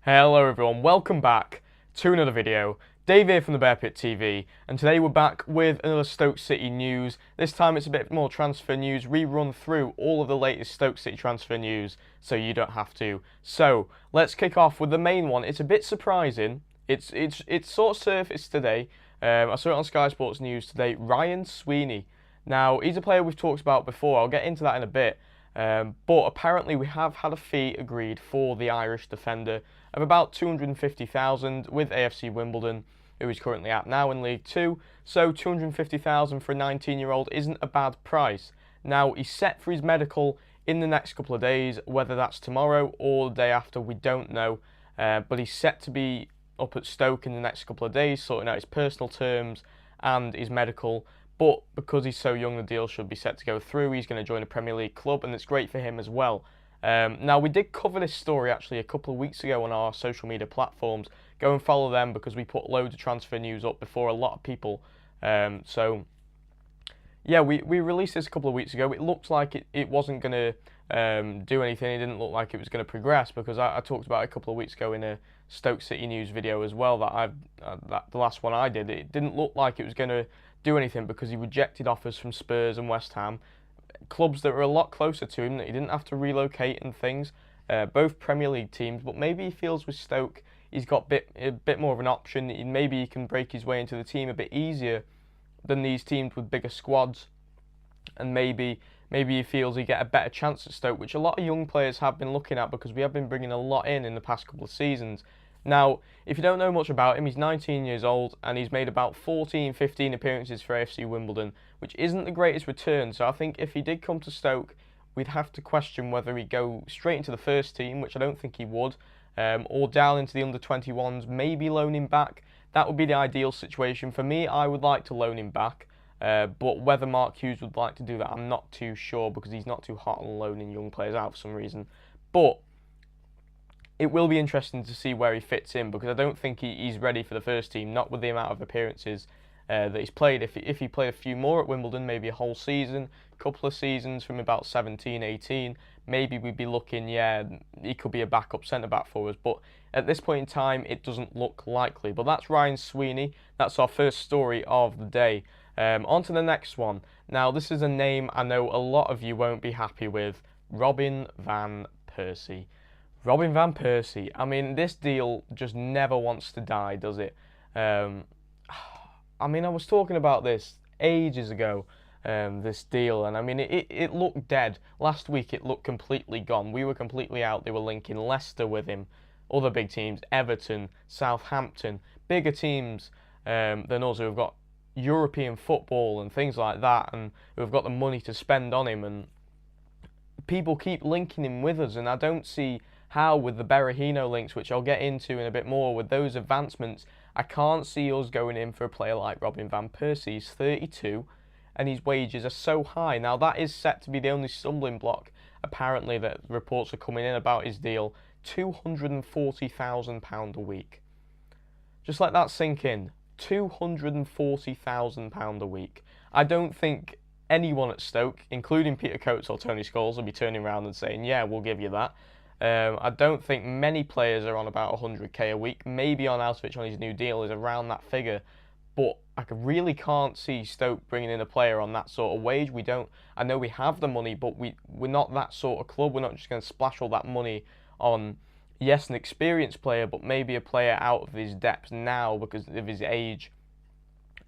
Hello everyone, welcome back to another video. Dave here from the Bear Pit TV, and today we're back with another Stoke City news. This time it's a bit more transfer news. We run through all of the latest Stoke City transfer news so you don't have to. So let's kick off with the main one. It's a bit surprising. It's sort of surfaced today. I saw it on Sky Sports News today. Ryan SWEENEY. Now he's a player we've talked about before. I'll get into that in a bit. But apparently we have had a fee agreed for the Irish defender of about 250,000 with AFC Wimbledon, who is currently at now in League 2. So 250,000 for a 19-year-old isn't a bad price. Now he's set for his medical in the next couple of days, whether that's tomorrow or the day after, we don't know. But he's set to be up at Stoke in the next couple of days, sorting out his personal terms and his medical. But because he's so young, the deal should be set to go through. He's going to join a Premier League club, and it's great for him as well. Now, we did cover this story actually a couple of weeks ago on our social media platforms. Go and follow them because we put loads of transfer news up before a lot of people. So, yeah, we released this a couple of weeks ago. It looked like it wasn't going to do anything. It didn't look like it was going to progress because I talked about it a couple of weeks ago in a Stoke City news video as well. The last one I did. It didn't look like it was going to do anything because he rejected offers from Spurs and West Ham, clubs that were a lot closer to him, that he didn't have to relocate and things, both Premier League teams. But maybe he feels with Stoke he's got a bit more of an option. Maybe he can break his way into the team a bit easier than these teams with bigger squads, and maybe he feels he get a better chance at Stoke, which a lot of young players have been looking at because we have been bringing a lot in the past couple of seasons. Now, if you don't know much about him, he's 19 years old and he's made about 15 appearances for AFC Wimbledon, which isn't the greatest return. So I think if he did come to Stoke, we'd have to question whether he'd go straight into the first team, which I don't think he would, or down into the under-21s, maybe loan him back. That would be the ideal situation. For me, I would like to loan him back, but whether Mark Hughes would like to do that, I'm not too sure because he's not too hot on loaning young players out for some reason. But it will be interesting to see where he fits in because I don't think he's ready for the first team, not with the amount of appearances that he's played. If he played a few more at Wimbledon, maybe a whole season, couple of seasons from about 17, 18, maybe we'd be looking, yeah, he could be a backup centre-back for us. But at this point in time, it doesn't look likely. But that's Ryan SWEENEY. That's our first story of the day. On to the next one. Now, this is a name I know a lot of you won't be happy with. Robin van Persie. Robin van Persie. I mean, this deal just never wants to die, does it? I mean, I was talking about this ages ago, this deal, and I mean, it looked dead. Last week, it looked completely gone. We were completely out. They were linking Leicester with him, other big teams, Everton, Southampton, bigger teams than us who have got European football and things like that, and who have got the money to spend on him, and people keep linking him with us, and I don't see how with the BERAHINO links, which I'll get into in a bit more, with those advancements, I can't see us going in for a player like Robin van Persie. He's 32 and his wages are so high. Now that is set to be the only stumbling block, apparently, that reports are coming in about his deal. £240,000 a week. Just let that sink in. £240,000 a week. I don't think anyone at Stoke, including Peter Coates or Tony Scholes, will be turning around and saying, yeah, we'll give you that. I don't think many players are on about 100k a week. Maybe Arnautovic on his new deal is around that figure, but I really can't see Stoke bringing in a player on that sort of wage. We don't. I know we have the money, but we're not that sort of club. We're not just going to splash all that money on, yes, an experienced player, but maybe a player out of his depth now because of his age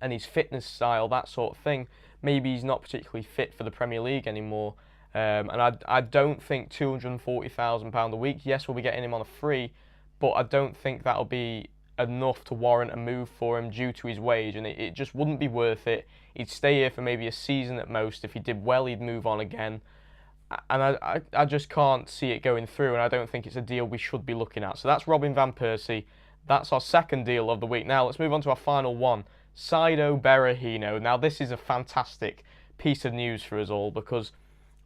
and his fitness style, that sort of thing. Maybe he's not particularly fit for the Premier League anymore. And I don't think £240,000 a week, yes, we'll be getting him on a free, but I don't think that'll be enough to warrant a move for him due to his wage, and it just wouldn't be worth it. He'd stay here for maybe a season at most. If he did well, he'd move on again. And I just can't see it going through, and I don't think it's a deal we should be looking at. So that's Robin van Persie. That's our second deal of the week. Now let's move on to our final one, Saido Berahino. Now this is a fantastic piece of news for us all because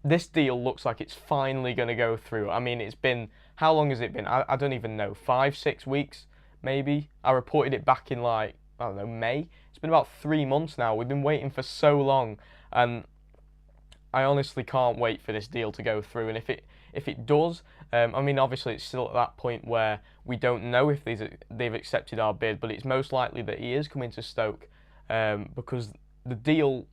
this deal looks like it's finally going to go through. I mean, it's been, how long has it been? I don't even know, 5-6 weeks, maybe? I reported it back in like, I don't know, May. It's been about 3 months now. We've been waiting for so long. And I honestly can't wait for this deal to go through, and if it does, I mean, obviously it's still at that point where we don't know if they've accepted our bid, but it's most likely that he is coming to Stoke, because the deal,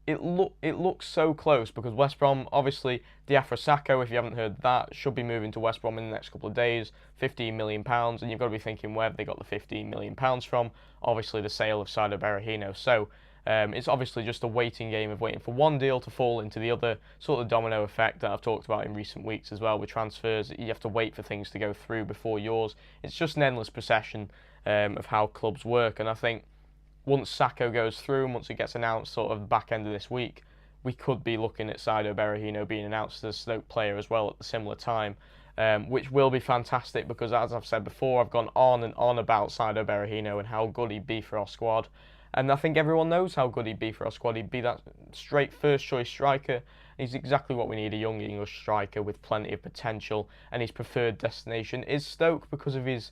it looks so close, because West Brom, obviously, Diafra Sakho, if you haven't heard that, should be moving to West Brom in the next couple of days, £15 million, and you've got to be thinking, where have they got the £15 million from? Obviously the sale of Saido Berahino. So it's obviously just a waiting game of waiting for one deal to fall into the other, sort of domino effect that I've talked about in recent weeks as well with transfers. You have to wait for things to go through before yours. It's just an endless procession of how clubs work, and I think once Sakho goes through and once it gets announced sort of back end of this week, we could be looking at Saido Berahino being announced as a Stoke player as well at the similar time, which will be fantastic, because as I've said before, I've gone on and on about Saido Berahino and how good he'd be for our squad. And I think everyone knows how good he'd be for our squad. He'd be that straight first choice striker. He's exactly what we need, a young English striker with plenty of potential, and his preferred destination is Stoke because of his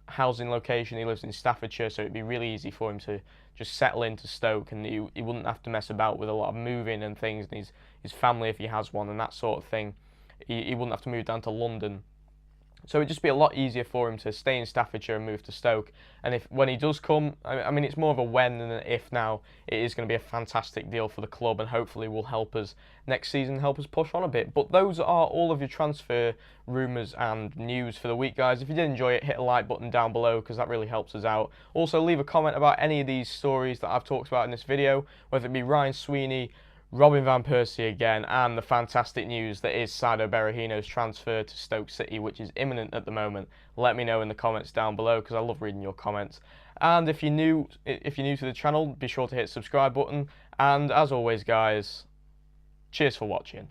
housing location. He lives in Staffordshire, so it'd be really easy for him to just settle into Stoke, and he wouldn't have to mess about with a lot of moving and things, and his family, if he has one, and that sort of thing. He wouldn't have to move down to London. So it'd just be a lot easier for him to stay in Staffordshire and move to Stoke. And when he does come, I mean, it's more of a when than an if now. It is going to be a fantastic deal for the club, and hopefully will help us next season, help us push on a bit. But those are all of your transfer rumours and news for the week, guys. If you did enjoy it, hit a like button down below, because that really helps us out. Also, leave a comment about any of these stories that I've talked about in this video, whether it be Ryan Sweeney, Robin van Persie again, and the fantastic news that is Saido Berahino's transfer to Stoke City, which is imminent at the moment. Let me know in the comments down below, because I love reading your comments. And if you're new to the channel, be sure to hit the subscribe button. And as always, guys, cheers for watching.